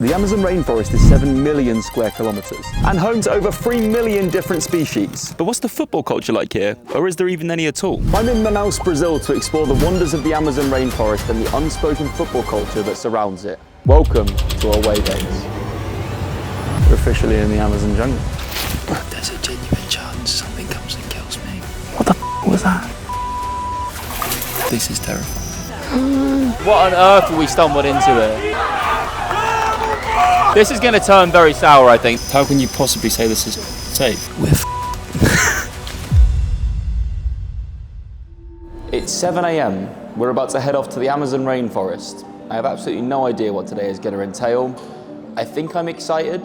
The Amazon rainforest is 7 million square kilometres and home to over 3 million different species. But what's the football culture like here? Or is there even any at all? I'm in Manaus, Brazil to explore the wonders of the Amazon rainforest and the unspoken football culture that surrounds it. Welcome to our away days. We're officially in the Amazon jungle. There's a genuine chance something comes and kills me. What the was that? This is terrifying. What on earth have we stumbled into here? This is going to turn very sour, I think. How can you possibly say this is safe? It's 7 a.m. We're about to head off to the Amazon rainforest. I have absolutely no idea what today is going to entail. I think I'm excited.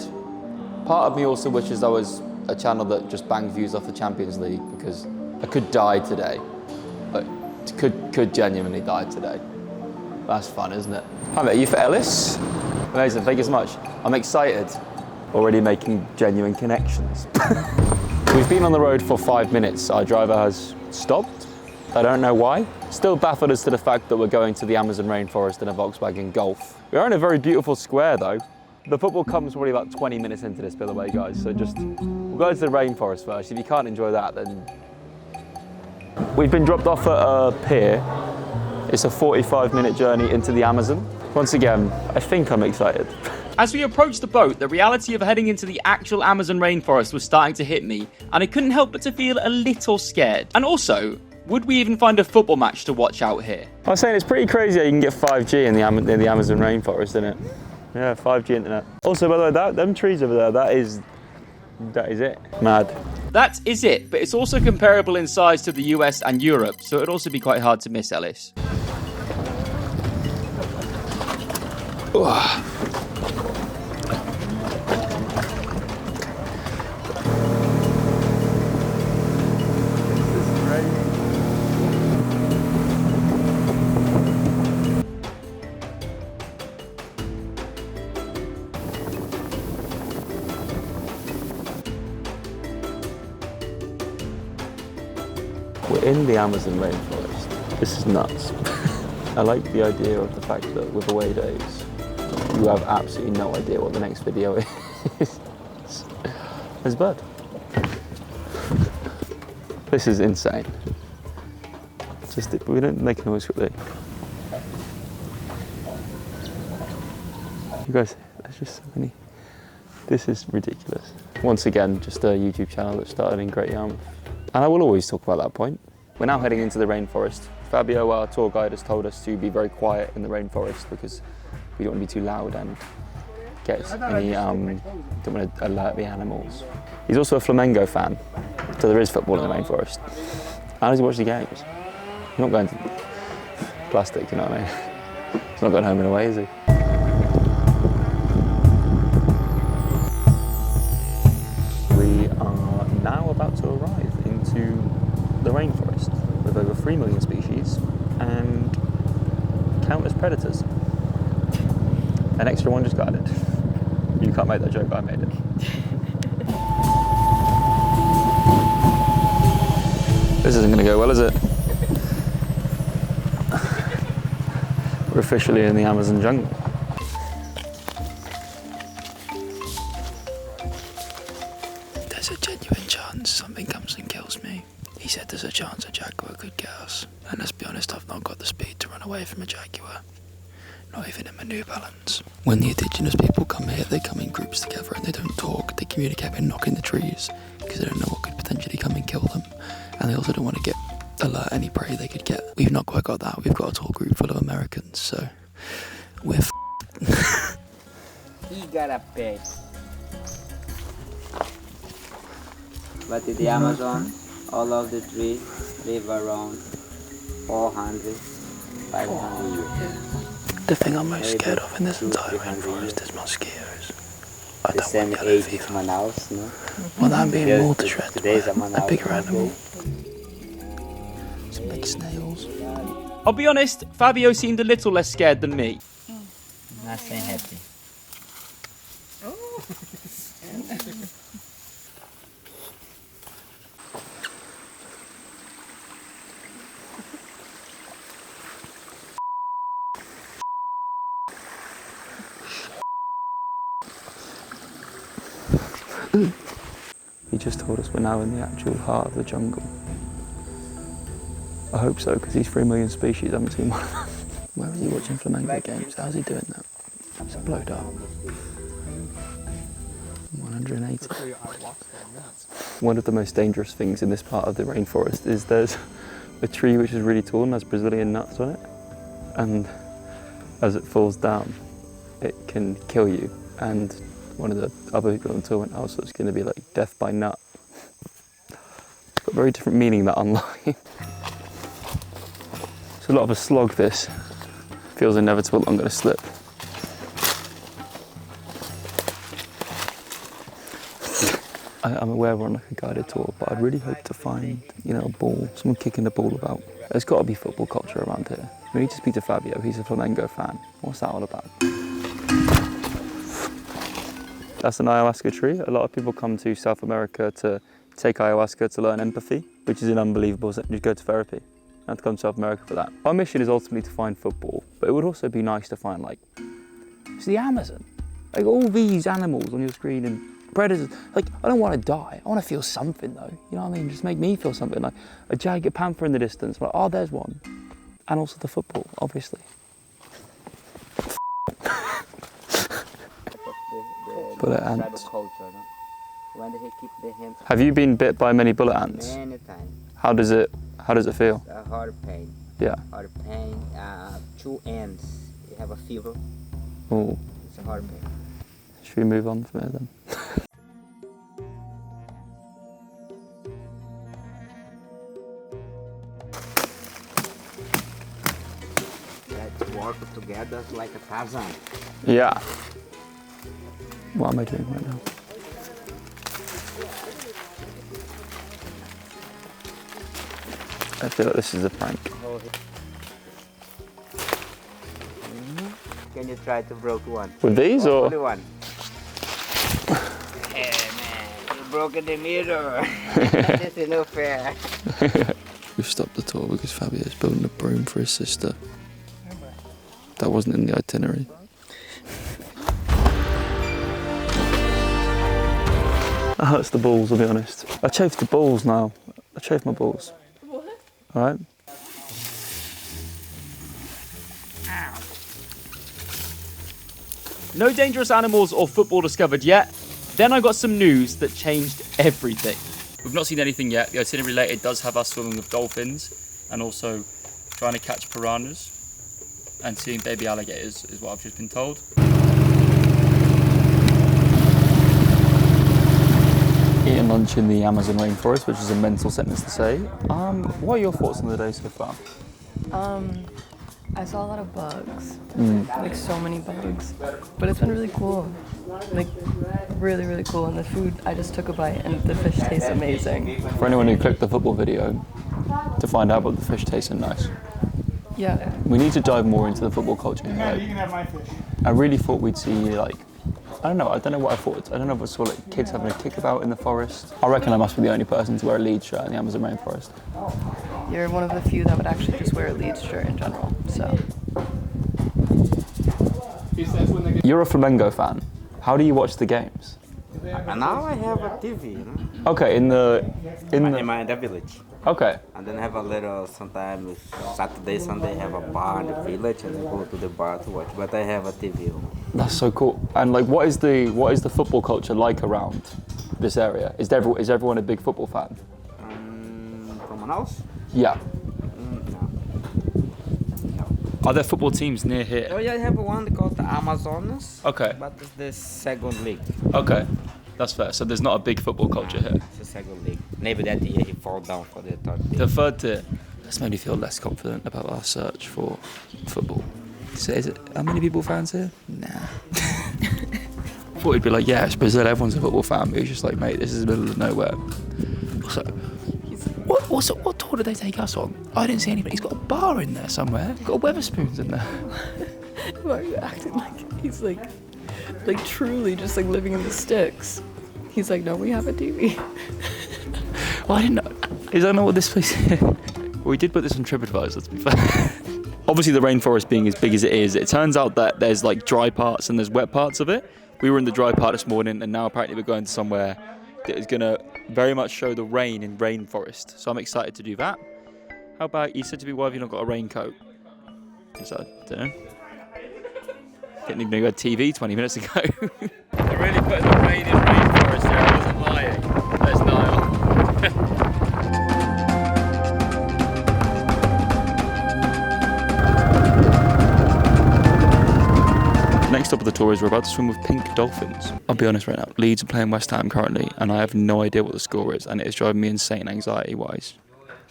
Part of me also wishes I was a channel that just banged views off the Champions League, because I could die today. Like, could genuinely die today. That's fun, isn't it? Hi mate, are you for Ellis? Amazing, thank you so much. I'm excited. Already making genuine connections. We've been on the road for 5 minutes. Our driver has stopped. I don't know why. Still baffled as to the fact that we're going to the Amazon rainforest in a Volkswagen Golf. We are in a very beautiful square though. The football comes probably about 20 minutes into this, by the way, guys. So we'll go to the rainforest first. If you can't enjoy that, then... We've been dropped off at a pier. It's a 45-minute journey into the Amazon. Once again, I think I'm excited. As we approached the boat, the reality of heading into the actual Amazon rainforest was starting to hit me, and I couldn't help but to feel a little scared. And also, would we even find a football match to watch out here? I was saying it's pretty crazy how you can get 5G in the Amazon rainforest, isn't it? Yeah, 5G internet. Also, by the way, them trees over there, that is it. Mad. That is it, but it's also comparable in size to the US and Europe, so it'd also be quite hard to miss, Ellis. We're in the Amazon rainforest. This is nuts. I like the idea of the fact that with away days, you have absolutely no idea what the next video is. There's a bird. This is insane. We don't make a noise quickly. You guys, there's just so many. This is ridiculous. Once again, just a YouTube channel that started in Great Yarmouth. And I will always talk about that point. We're now heading into the rainforest. Fabio, our tour guide, has told us to be very quiet in the rainforest because we don't want to be too loud and get any, don't want to alert the animals. He's also a Flamengo fan, so there is football in the rainforest. How does he watch the games? He's not going to plastic, you know what I mean? He's not going home and away, is he? We are now about to arrive into the rainforest with over 3 million species and countless predators. An extra one just got added. You can't make that joke, I made it. This isn't going to go well, is it? We're officially in the Amazon jungle. There's a genuine chance something comes and kills me. He said there's a chance a jaguar could get us. And let's be honest, I've not got the speed to run away from a jaguar. Not even in my New Balance. When the indigenous people come here, they come in groups together and they don't talk. They communicate by knocking the trees because they don't know what could potentially come and kill them. And they also don't want to alert any prey they could get. We've not quite got that. We've got a tall group full of Americans, so we're He got a pet. But in the Amazon, all of the trees live around 400, 500 years. The thing I'm most scared of in this entire rainforest is mosquitoes. I The don't same want yellow age as fever. Manaus, no? Well, I'm being Yes, mauled to shreds by today's a a Manaus bigger animal. day. Some big snails. I'll be honest, Fabio seemed a little less scared than me. Nothing happy. He just told us we're now in the actual heart of the jungle. I hope so, because these 3 million species, I haven't seen one of them. Where is he watching flamenco games? How's he doing that? It's blowed up. 180. One of the most dangerous things in this part of the rainforest is there's a tree which is really tall and has Brazilian nuts on it. And as it falls down, it can kill you. And one of the other people on the tour went, oh, so it's going to be like death by nut. It's got a very different meaning, that online. It's a lot of a slog, this. Feels inevitable that I'm going to slip. I'm aware we're on like a guided tour, but I'd really hope to find, you know, a ball, someone kicking the ball about. There's got to be football culture around here. We need to speak to Fabio, he's a flamenco fan. What's that all about? That's an ayahuasca tree. A lot of people come to South America to take ayahuasca to learn empathy, which is an unbelievable thing. You go to therapy. I have to come to South America for that. Our mission is ultimately to find football, but it would also be nice to find, like, it's the Amazon. Like, all these animals on your screen and predators. Like, I don't want to die. I want to feel something, though. You know what I mean? Just make me feel something. Like a jagged panther in the distance. Like, oh, there's one. And also the football, obviously. Bullet ants. When they keep their hands. Have you been bit by many bullet ants? Many times. How does it feel? A hard pain. Yeah. Hard pain. 2 ends. You have a fever. Oh. It's a hard pain. Should we move on from here then? Let's work together like a Tarzan. Yeah. What am I doing right now? I feel like this is a prank. Can you try to break one? With these or? Only one. Hey man, you broke the mirror. This is no fair. We've stopped the tour because Fabio's building a broom for his sister. That wasn't in the itinerary. That hurts the balls, I'll be honest. I chafed the balls now. I chafed my balls. What? Alright? No dangerous animals or football discovered yet. Then I got some news that changed everything. We've not seen anything yet. The itinerary later does have us swimming with dolphins and also trying to catch piranhas and seeing baby alligators is what I've just been told. Eating lunch in the Amazon rainforest, which is a mental sentence to say. What are your thoughts on the day so far? I saw a lot of bugs, like so many bugs, but it's been really cool, like really, really cool. And the food, I just took a bite and the fish tastes amazing. For anyone who clicked the football video to find out what the fish tasted nice. Yeah. We need to dive more into the football culture here. You can have my fish. I really thought we'd see like, I don't know what I thought. I don't know if I saw like kids having a kickabout in the forest. I reckon I must be the only person to wear a Leeds shirt in the Amazon rainforest. You're one of the few that would actually just wear a Leeds shirt in general, so. You're a flamenco fan. How do you watch the games? And now I have a TV, you know? Okay, in the In the village. okay. And then have a little, sometimes Saturday, Sunday, have a bar in the village and I go to the bar to watch. But I have a TV. That's so cool. And like, what is the football culture like around this area? Is everyone a big football fan? From an house? Yeah. No. Are there football teams near here? Oh yeah, I have one called the Amazonas. Okay. But it's the second league. Okay. That's fair. So there's not a big football culture here. It's the second league. Maybe that year he fall down for the third league. The third tier. That's made me feel less confident about our search for football. So how many people fans here? Nah. I thought he'd be like, yeah, it's Brazil, everyone's a football fan. But he was just like, mate, this is the middle of nowhere. Also, what tour did they take us on? I didn't see anybody. He's got a bar in there somewhere. He's got Weatherspoons in there. Why are you acting like he's like truly just like living in the sticks? He's like, no, we have a TV. Well, I didn't know. I don't know what this place is. Well, we did put this on TripAdvisor, to be fair. Obviously, the rainforest being as big as it is, it turns out that there's like dry parts and there's wet parts of it. We were in the dry part this morning, and now apparently we're going somewhere that is going to very much show the rain in Rainforest. So I'm excited to do that. How about, you said to me, why have you not got a raincoat? So, I don't know. Didn't even know you had TV 20 minutes ago. They're really putting the rain in Rainforest here, I wasn't lying. There's Niall. Next up of the tour is we're about to swim with pink dolphins. I'll be honest right now, Leeds are playing West Ham currently, and I have no idea what the score is, and it is driving me insane anxiety-wise.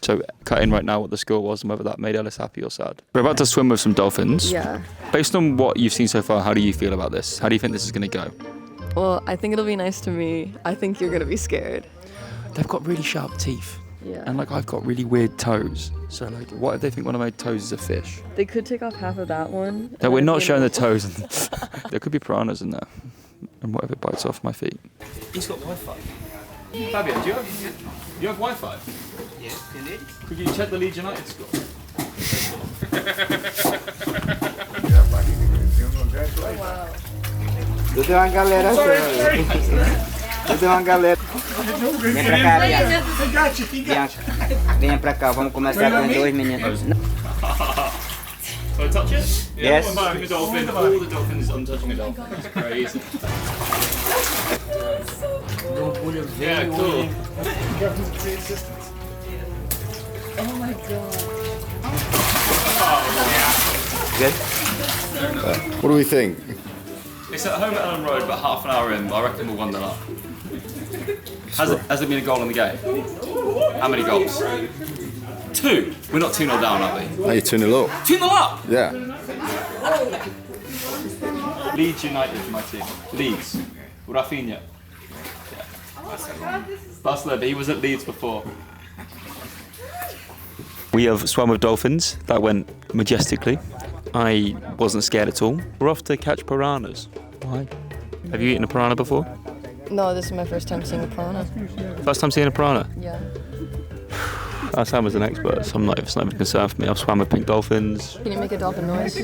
So cut in right now what the score was and whether that made Ellis happy or sad. We're about to swim with some dolphins. Yeah. Based on what you've seen so far, how do you feel about this? How do you think this is going to go? Well, I think it'll be nice to me. I think you're gonna be scared. They've got really sharp teeth. Yeah. And like I've got really weird toes. So like what if they think one of my toes is a fish? They could take off half of that one. No, we're not showing the toes. There could be piranhas in there. And what if it bites off my feet? He's got Wi-Fi. Fabio, do you have Wi-Fi? Yes, you need. Could you check the Leeds United score? Oh, wow. Tudo uma galera. Tudo uma galera. Vem pra cá, Bianca. Venha pra cá, vamos começar com 2 minutos. Can I touch it? Yes. I'm touching a dolphin. All the dolphins, I'm touching a dolphin. It's crazy. Yeah, cool. Oh my god. Good. What do we think? It's at home at Ellen Road, but half an hour in, but I reckon we'll 1-0 up. Has there been a goal in the game? How many goals? 2. We're not 2-0 down, are we? Are you 2-0 up? 2-0 up! Yeah. Leeds United is my team. Leeds. Rafinha. Yeah. Barcelona, but he was at Leeds before. We have swum with dolphins. That went majestically. I wasn't scared at all. We're off to catch piranhas. Why? Have you eaten a piranha before? No, this is my first time seeing a piranha. First time seeing a piranha? Yeah. Sam was an expert, so it's not even a concern for me. I've swam with pink dolphins. Can you make a dolphin noise?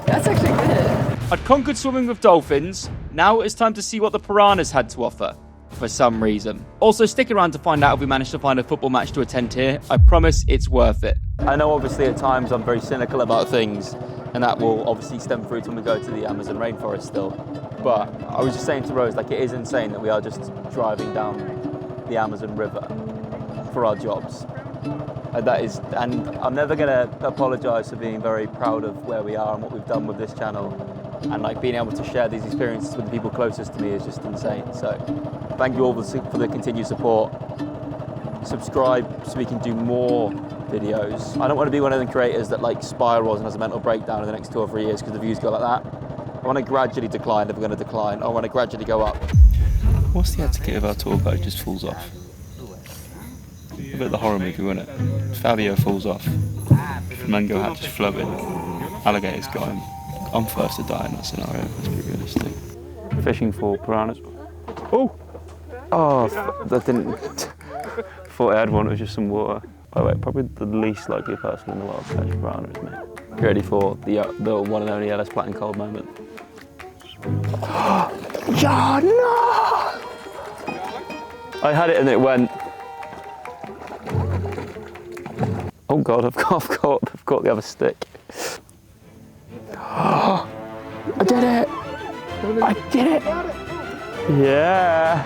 That's actually good. I'd conquered swimming with dolphins. Now it's time to see what the piranhas had to offer. For some reason. Also, stick around to find out if we managed to find a football match to attend here. I promise it's worth it. I know obviously at times I'm very cynical about things, and that will obviously stem through to when we go to the Amazon rainforest still. But I was just saying to Rose, like, it is insane that we are just driving down the Amazon River for our jobs. And I'm never gonna apologise for being very proud of where we are and what we've done with this channel. And like being able to share these experiences with the people closest to me is just insane. So thank you all for the continued support. Subscribe so we can do more videos. I don't want to be one of the creators that like spirals and has a mental breakdown in the next 2 or 3 years because the views go like that. I want to gradually decline if we're going to decline. I want to gradually go up. What's the etiquette if our tour guide just falls off? A bit of the horror movie, wasn't it? Fabio falls off. Mango hat just floating. Alligators got him. I'm first to die in that scenario, let's be realistic. Fishing for piranhas. Oh! Oh, that didn't... Thought I had one, it was just some water. By the way, probably the least likely person in the world to catch a piranha is me. You ready for the one and only Ellis Platin Cold moment? Yeah, no! I had it and it went... Oh God, I've got the other stick. I did it! I did it! Yeah!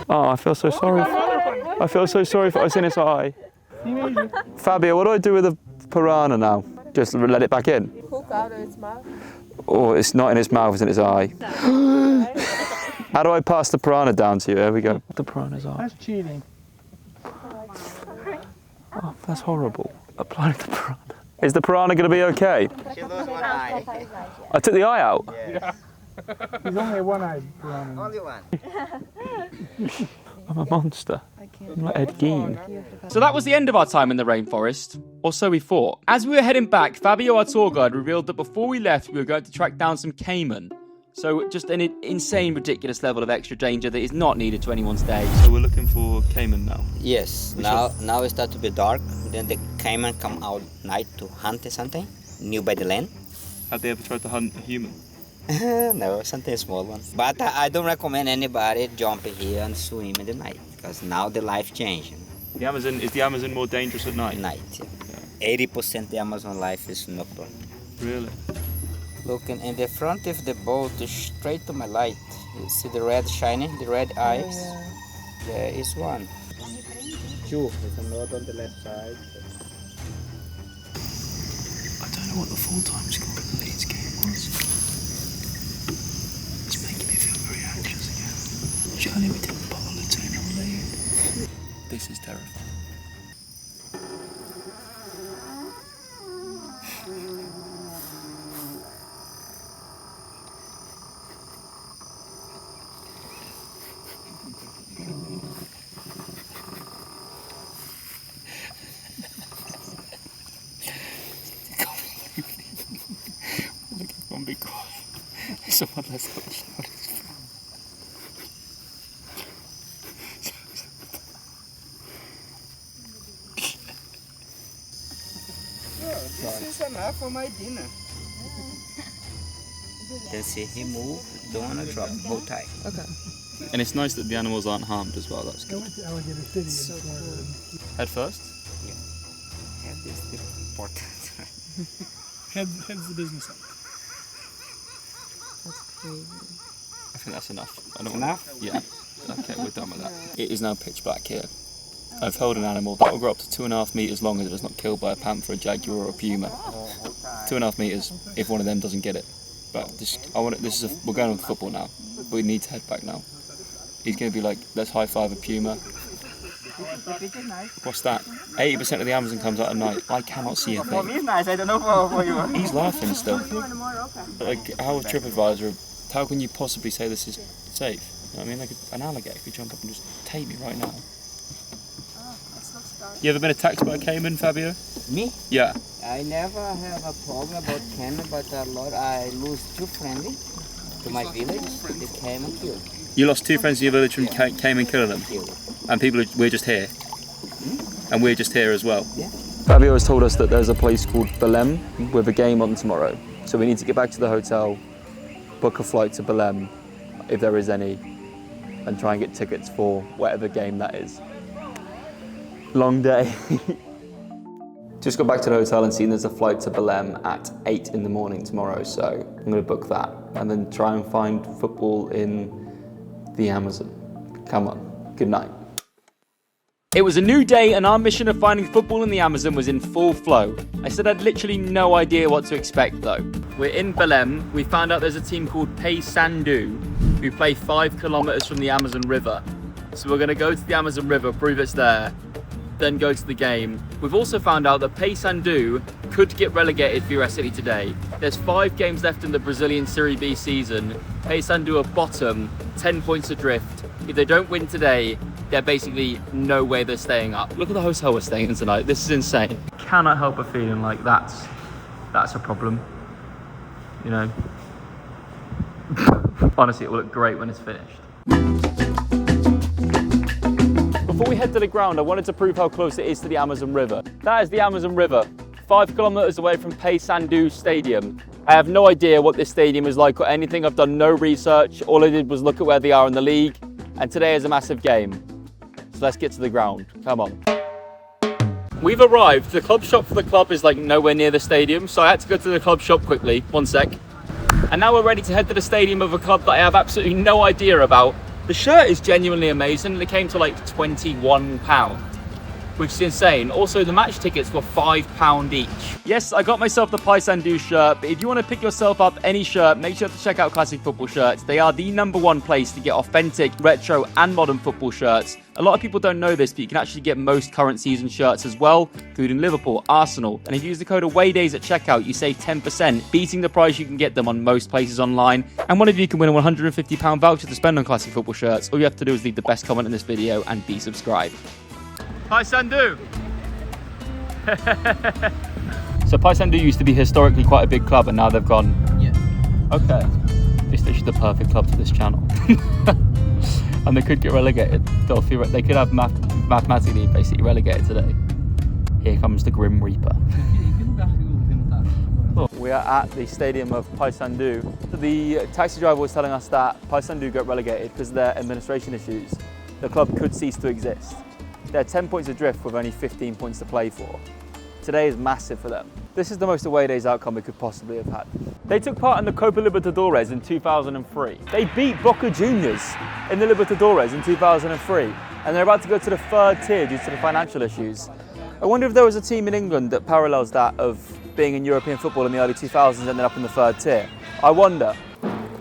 Oh, I feel so sorry. I feel so sorry for what's in its eye. Fabio, what do I do with the piranha now? Just let it back in? Hook out of its mouth. Oh, it's not in its mouth, it's in its eye. How do I pass the piranha down to you? There we go. The piranha's eye. That's cheating. Oh, that's horrible. Applying the piranha. Is the piranha going to be okay? She lost one eye. I took the eye out. Yeah. He's only a one-eyed piranha. Only one. I'm a monster. I'm like Ed Gein. So that was the end of our time in the rainforest, or so we thought. As we were heading back, Fabio, our tour guide, revealed that before we left, we were going to track down some cayman. So just an insane, ridiculous level of extra danger that is not needed to anyone's day. So we're looking for cayman now. Yes, now it starts to be dark. Then the cayman come out night to hunt something new by the land. Have they ever tried to hunt a human? No, something small one. But I don't recommend anybody jump here and swim in the night because now the life changing. Is the Amazon more dangerous at night? Night, yeah. 80% the Amazon life is nocturne. Really? Looking in the front of the boat, straight to my light. You see the red shining, the red eyes? There is one. Two, there's another on the left side. I don't know what the full-time score of the Leeds game was. It's making me feel very anxious again. Surely we didn't bottle a 2-0 lead. This is terrifying. One big cry. Someone less got the loudest. This is enough for my dinner. Then see he move, don't wanna drop, hold tight. Okay. And it's nice that the animals aren't harmed as well, that's I good. went to Alligator City. So cool. Head first? Yeah, this is important. Heads the business up. That's crazy. I think that's enough. I don't Enough? Yeah. Okay, we're done with that. It is now pitch black here. I've held an animal that will grow up to 2.5 meters long if it was not killed by a panther, a jaguar, or a puma. 2.5 meters if one of them doesn't get it. But we're going on with football now. We need to head back now. He's going to be like, let's high five a puma. What's that? 80% of the Amazon comes out at night. I cannot see a For me thing. it's nice, I don't know for you. He's laughing still. Like, how with TripAdvisor, how can you possibly say this is safe? You know what I mean? Like an alligator could jump up and just take me right now. You ever been attacked by a cayman, Fabio? Me? Yeah. I never have a problem about cayman, but a lot I lose two friendly to my village. The cayman killed. You lost 2 friends in your village from cayman killing them? Killed. And we're just here. And we're just here as well. Yeah. Fabio has told us that there's a place called Belém with a game on tomorrow. So we need to get back to the hotel, book a flight to Belém, if there is any, and try and get tickets for whatever game that is. Long day. Just got back to the hotel and seen there's a flight to Belém at 8 in the morning tomorrow, so I'm going to book that and then try and find football in the Amazon. Come on, good night. It was a new day and our mission of finding football in the Amazon was in full flow. I said I'd literally no idea what to expect though. We're in Belém. We found out there's a team called Paysandu who play 5 kilometers from the Amazon River. So we're going to go to the Amazon River, prove it's there, then go to the game. We've also found out that Paysandu could get relegated theoretically today. There's 5 games left in the Brazilian Serie B season. Paysandu are bottom, 10 points adrift. If they don't win today, they're basically no way they're staying up. Look at the hotel we're staying in tonight. This is insane. Cannot help but feeling like that's a problem. You know? Honestly, it will look great when it's finished. Before we head to the ground, I wanted to prove how close it is to the Amazon River. That is the Amazon River, 5 kilometers away from Paysandu Stadium. I have no idea what this stadium is like or anything. I've done no research. All I did was look at where they are in the league, and today is a massive game. So let's get to the ground. Come on. We've arrived. The club shop for the club is like nowhere near the stadium, so I had to go to the club shop quickly. One sec. And now we're ready to head to the stadium of a club that I have absolutely no idea about. The shirt is genuinely amazing, and it came to like £21, which is insane. Also, the match tickets were £5 each. Yes, I got myself the Paysandu shirt, but if you want to pick yourself up any shirt, make sure to check out Classic Football Shirts. They are the #1 place to get authentic, retro, and modern football shirts. A lot of people don't know this, but you can actually get most current season shirts as well, including Liverpool, Arsenal. And if you use the code AWAYDAYS at checkout, you save 10%, beating the price you can get them on most places online. And one of you can win a £150 voucher to spend on Classic Football Shirts. All you have to do is leave the best comment in this video and be subscribed. Paysandu! So Paysandu used to be historically quite a big club, and now they've gone... Yeah. Okay. It's literally the perfect club for this channel. And they could get relegated. They could have mathematically basically relegated today. Here comes the Grim Reaper. We are at the stadium of Paysandu. The taxi driver was telling us that Paysandu got relegated because of their administration issues. The club could cease to exist. They're 10 points adrift with only 15 points to play for. Today is massive for them. This is the most away days outcome we could possibly have had. They took part in the Copa Libertadores in 2003. They beat Boca Juniors in the Libertadores in 2003, and they're about to go to the third tier due to the financial issues. I wonder if there was a team in England that parallels that of being in European football in the early 2000s and ended up in the third tier. I wonder.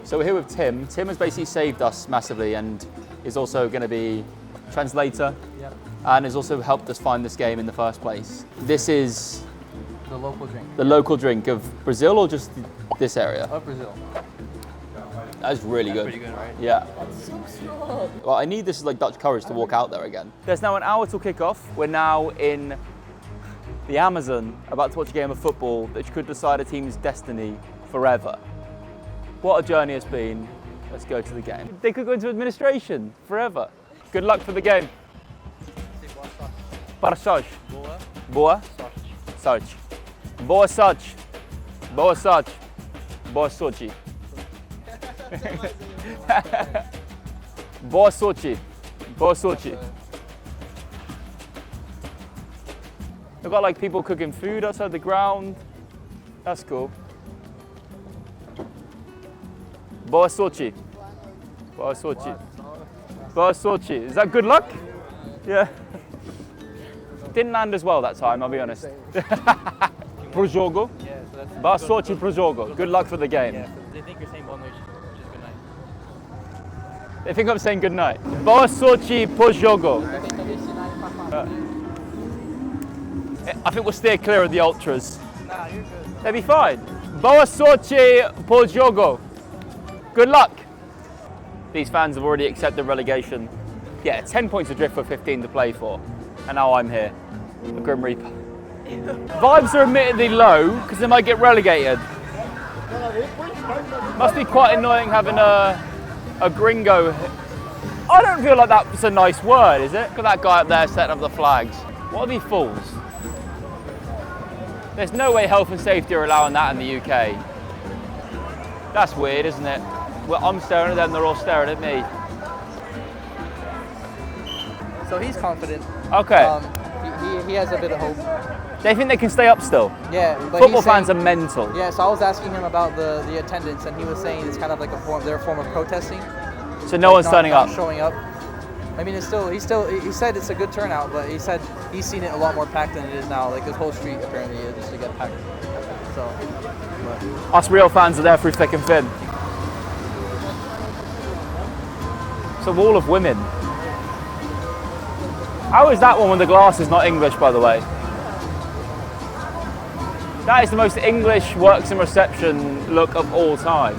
So we're here with Tim. Tim has basically saved us massively and is also going to be translator, and has also helped us find this game in the first place. This is The local drink. the local drink of Brazil or just this area? Of Brazil. That's really good. Pretty good, right? Yeah. Well, I need this like Dutch courage to walk out there again. There's now an hour till kickoff. We're now in the Amazon, about to watch a game of football that could decide a team's destiny forever. What a journey it's been. Let's go to the game. They could go into administration forever. Good luck for the game. Para sorte. Boa sorte. Boa sorte. Boa sorte. Boa sorte. Boa sorte. Boa sorte. They've got like people cooking food outside the ground. That's cool. Boa sorte. Boa sorte. Boa sorte. Is that good luck? Yeah. Didn't land as well that time, I'll be honest. Pro jogo. Yeah, so that's Boa sorte pro jogo. Good luck for the game. yeah, they think you're saying boa noite, which is good night. They think I'm saying good night. Boa sorte pro jogo. I think we'll steer clear of the ultras. Nah, you're good. They'll be fine. Boa sorte pro jogo. Good luck. These fans have already accepted relegation. Yeah, 10 points adrift for 15 to play for. And now I'm here, the Grim Reaper. Vibes are admittedly low because they might get relegated. Must be quite annoying having a gringo. I don't feel like that's a nice word, is it? Look at that guy up there setting up the flags. What are these fools? There's no way health and safety are allowing that in the UK. That's weird, isn't it? Well, I'm staring at them, they're all staring at me. So he's confident. Okay. He has a bit of hope. They think they can stay up still. Yeah, but Football he's saying- fans are mental. Yeah, so I was asking him about the attendance, and he was saying it's kind of like their form of protesting. So no one's turning not up. showing up. I mean, he said it's a good turnout, but he said he's seen it a lot more packed than it is now. Like this whole street apparently just to get packed. So, Us real fans are there through thick and thin. It's a wall of women. How is that one with the glasses not English, by the way? That is the most English works in reception look of all time.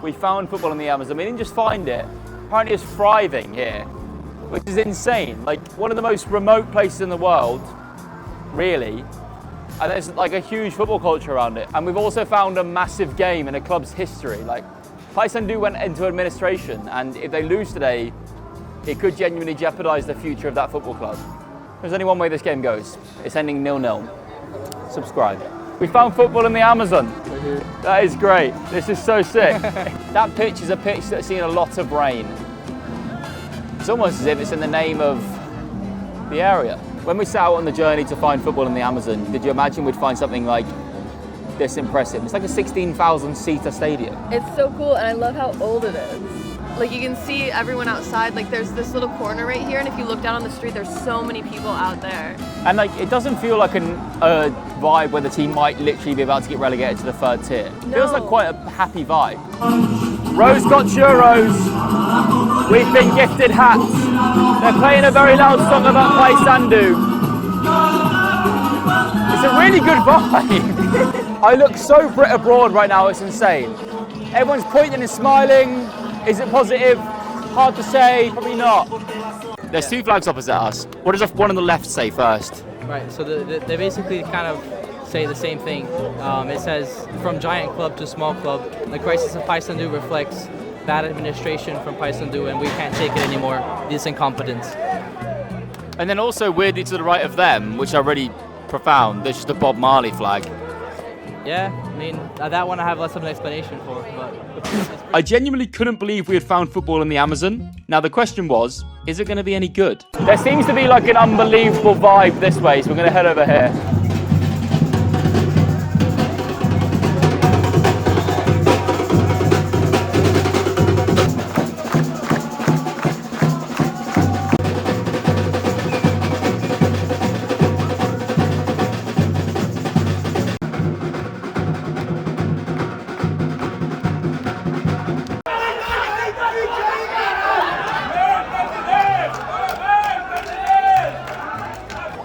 We found football in the Amazon. We didn't just find it. Apparently it's thriving here, which is insane. Like one of the most remote places in the world, really. And there's like a huge football culture around it. And we've also found a massive game in a club's history. Like Paysandu went into administration, and if they lose today, it could genuinely jeopardise the future of that football club. There's only one way this game goes. It's ending 0-0. Subscribe. We found football in the Amazon. That is great. This is so sick. That pitch is a pitch that's seen a lot of rain. It's almost as if it's in the name of the area. When we set out on the journey to find football in the Amazon, did you imagine we'd find something like this impressive? It's like a 16,000 seater stadium. It's so cool, and I love how old it is. Like you can see everyone outside, like there's this little corner right here, and if you look down on the street, there's so many people out there. And like, it doesn't feel like a vibe where the team might literally be about to get relegated to the third tier. It feels like quite a happy vibe. Rose got churros. We've been gifted hats. They're playing a very loud song about Paysandu. It's a really good vibe. I look so Brit abroad right now, it's insane. Everyone's pointing and smiling. Is it positive? Hard to say, probably not. There's two flags opposite us. What does one on the left say first? right. So they basically kind of say the same thing. It says from giant club to small club. The crisis of Paysandu reflects bad administration from Paysandu, and we can't take it anymore. This incompetence. And then also weirdly to the right of them, which I really profound. This is the Bob Marley flag. Yeah, I mean, that one I have less of an explanation for, but... I genuinely couldn't believe we had found football in the Amazon. Now the question was, is it going to be any good? There seems to be like an unbelievable vibe this way, so we're going to head over here.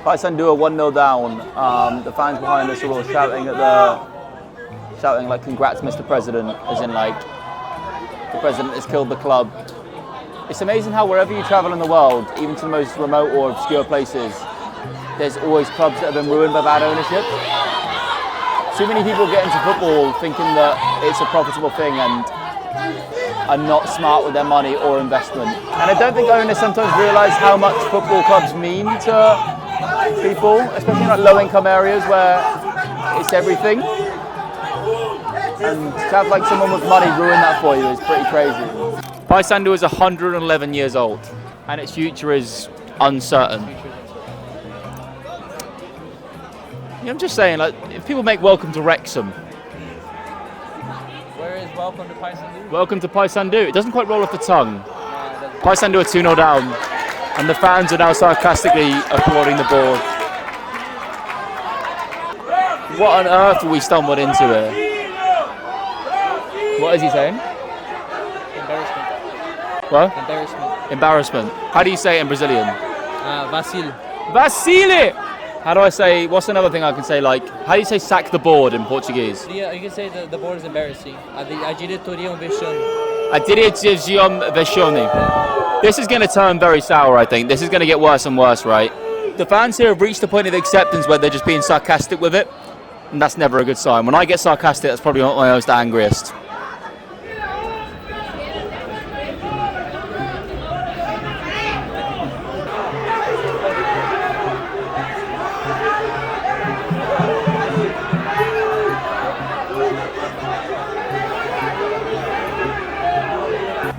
Paysandu are 1-0 down. The fans behind us are all shouting like "Congrats, Mr. President," as in like the president has killed the club. It's amazing how wherever you travel in the world, even to the most remote or obscure places, there's always clubs that have been ruined by bad ownership. Too many people get into football thinking that it's a profitable thing and are not smart with their money or investment. And I don't think owners sometimes realise how much football clubs mean to people, especially in like low-income areas where it's everything. And to have like someone with money ruin that for you is pretty crazy. Paysandu is 111 years old, and its future is uncertain. Yeah, I'm just saying, like, if people make Welcome to Wrexham. Where is Welcome to Paysandu? Welcome to Paysandu. It doesn't quite roll off the tongue. Paysandu are 2-0 down, and the fans are now sarcastically applauding the board. What on earth have we stumbled into here? What is he saying? Embarrassment. What? Embarrassment. Embarrassment. How do you say it in Brazilian? Vacil. Vacile! How do I say, what's another thing I can say, like, how do you say sack the board in Portuguese? Yeah, you can say the board is embarrassing. A diretoria vexame. A direção vexame. This is going to turn very sour, I think. This is going to get worse and worse, right? The fans here have reached a point of acceptance where they're just being sarcastic with it. And that's never a good sign. When I get sarcastic, that's probably not my most angriest.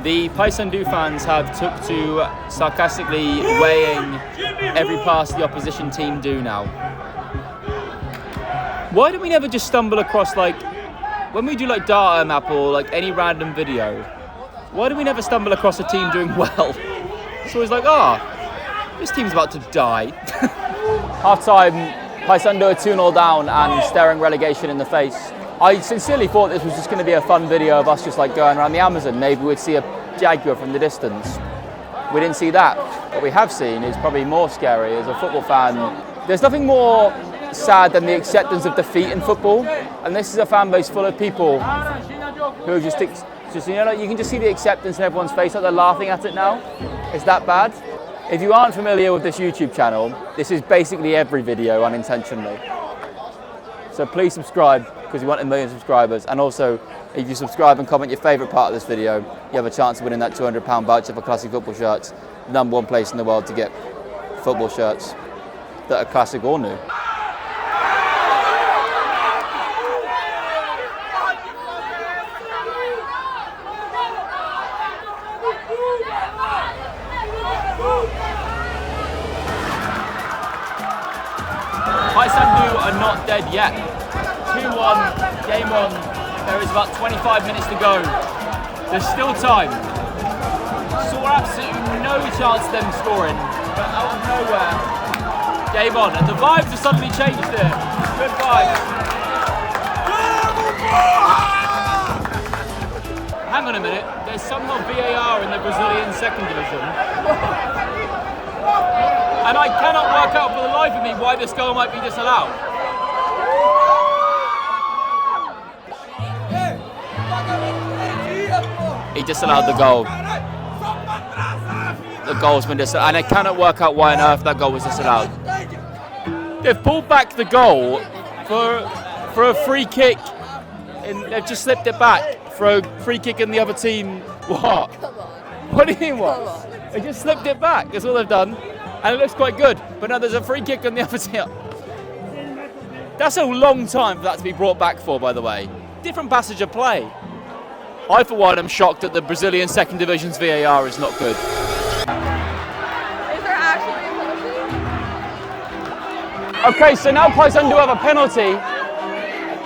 The Paysandu fans have took to sarcastically weighing every pass the opposition team do now. Why do we never just stumble across, like, when we do like data map or like any random video, why do we never stumble across a team doing well? It's always like, this team's about to die. Half time, Paysandu are 2-0 down and staring relegation in the face. I sincerely thought this was just going to be a fun video of us just like going around the Amazon. Maybe we'd see a jaguar from the distance. We didn't see that. What we have seen is probably more scary as a football fan. There's nothing more sad than the acceptance of defeat in football, and this is a fan base full of people who just you know, like, you can just see the acceptance in everyone's face, like they're laughing at it now. It's that bad. If you aren't familiar with this YouTube channel, this is basically every video unintentionally. So please subscribe, because we want 1 million subscribers, and also if you subscribe and comment your favourite part of this video, you have a chance of winning that £200 voucher for classic football shirts, the #1 place in the world to get football shirts that are classic or new. Paysandu are not dead yet. 2-1, game on. There is about 25 minutes to go. There's still time. Saw absolutely no chance of them scoring, but out of nowhere, game on. And the vibes have suddenly changed here. Good vibes. Hang on a minute, there's somehow VAR in the Brazilian second division. And I cannot work out for the life of me why this goal might be disallowed. He disallowed the goal. The goal's been disallowed, and I cannot work out why on earth that goal was disallowed. They've pulled back the goal for a free kick, and they've just slipped it back for a free kick in the other team. What? What do you mean what? They just slipped it back, that's all they've done. And it looks quite good, but now there's a free kick on the other team. That's a long time for that to be brought back for, by the way. Different passage of play. I, for one, am shocked that the Brazilian second division's VAR is not good. Is there actually a penalty? Okay, so now Paysandu have a penalty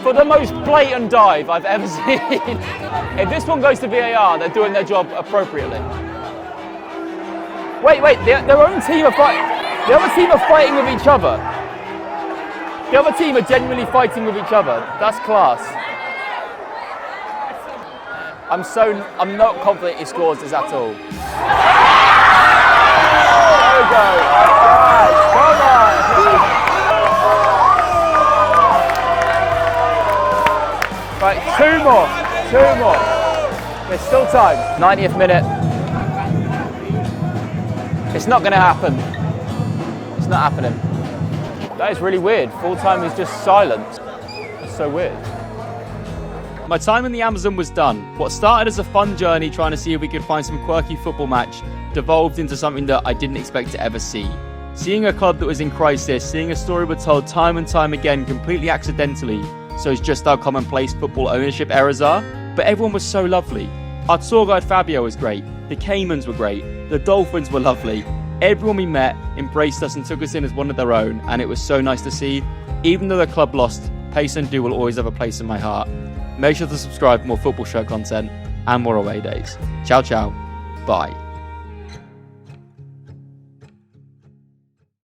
for the most blatant dive I've ever seen. If this one goes to VAR, they're doing their job appropriately. Wait, their own team are fighting. The other team are fighting with each other. The other team are genuinely fighting with each other. That's class. I'm not confident he scores this at all. There we go. Come on. Right, two more. There's still time. 90th minute. It's not going to happen. It's not happening. That is really weird. Full time is just silence. That's so weird. My time in the Amazon was done. What started as a fun journey trying to see if we could find some quirky football match devolved into something that I didn't expect to ever see. Seeing a club that was in crisis, seeing a story we're told time and time again completely accidentally, so it's just how commonplace football ownership errors are. But everyone was so lovely. Our tour guide Fabio was great. The Caymans were great. The Dolphins were lovely. Everyone we met embraced us and took us in as one of their own, and it was so nice to see. Even though the club lost, Paysandu will always have a place in my heart. Make sure to subscribe for more football show content and more away days. Ciao, ciao. Bye.